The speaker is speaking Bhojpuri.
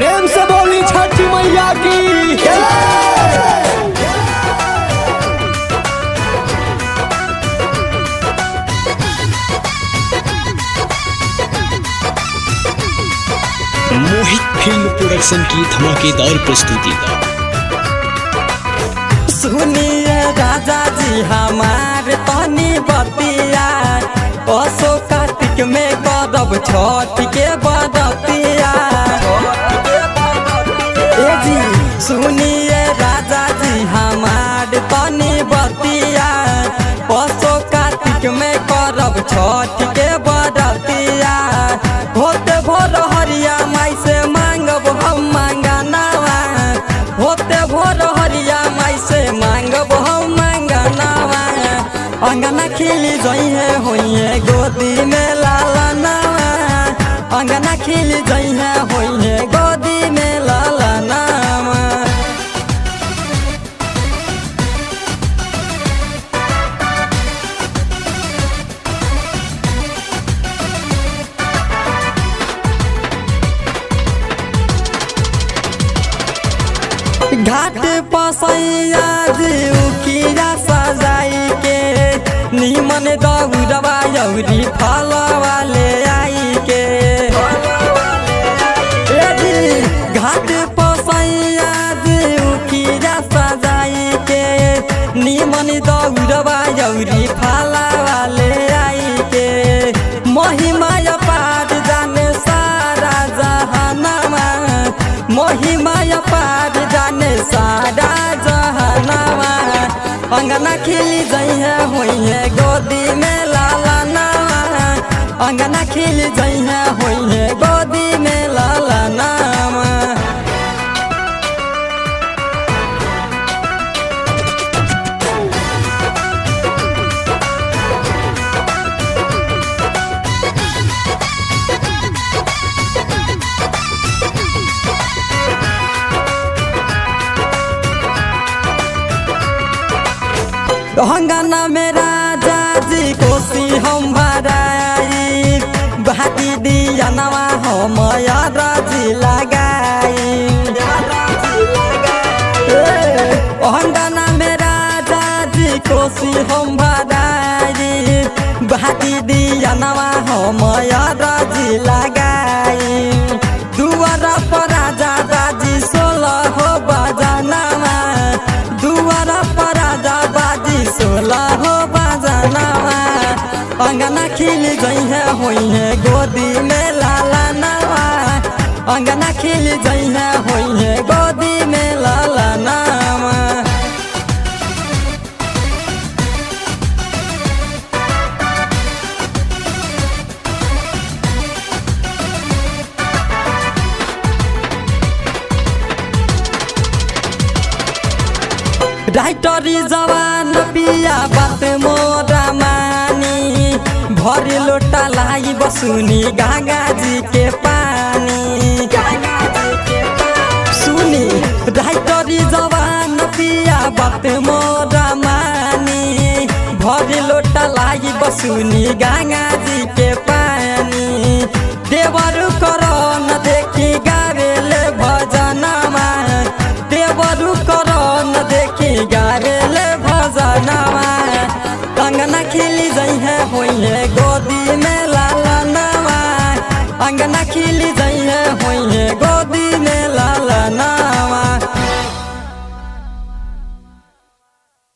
प्रेम से बोली छठी मैया की मोहित फिल्म प्रोडक्शन की धमाकेदार प्रस्तुति। सुनिए राजा जी हमार तनी बतिया असो कार्तिक में करब छठ के बरतिया। ए जी सुनिए राजा जी हमार तनी बतिया असो कार्तिक में करब छठ के बरतिया। होते भोर हरिया माई से मांगब हम मांगनावा, होते भोर हरिया माई से मांगब हम मांगनावा। अंगना खिली जइहे होइहे गोदी में लालनावा, अंगना खिली जइहे होइहे गोदी में लालनावा। घाट पसैया उखिया सजाई के निमन दौड़वा यौरी फलवा ले आई के। घाट पसैया उखिया सजाई के निमन दौड़वा यौरी फलवा ले आई के। महिमा पार जाने सारा जहानमा, महिमा पार जाने सारा जहानमा। अंगना खिली जइहे होइहे गोदी में लालनावा, अंगना खिली जइहे होइहे गोदी में लालनावा। अंगना में राजा जी कोसी हम भराई, बहाती दिया नवा हम राजी लगाई। अंगना में राजा जी कोसी हम भराई, बहाती दिया नवा हम राजी लगाई। दुआरा पर राजा बाजी 16 हो बजानावा, दुआरा पर राजा बाजी 16 हो बजानावा। अंगना खिली जइहे होइहे गोदी में लालनावा, अंगना खिली जइहे होइहे गोदी में लालनावा। राइटरी जवान पिया बात मोरा मानी, भरी लोटा लाई बसुनी गंगा जी के पानी। सुनी राइटरी जवान पिया बात मोरा मानी, भरी लोटा लाई बसुनी गंगा जी के पानी। देवर करन देखी गावेले भजनमा, देवरु करन देखी गावेले भजनमा। अंगना खिली जइहे होइहे गोदी में लालनावा, अंगना खिली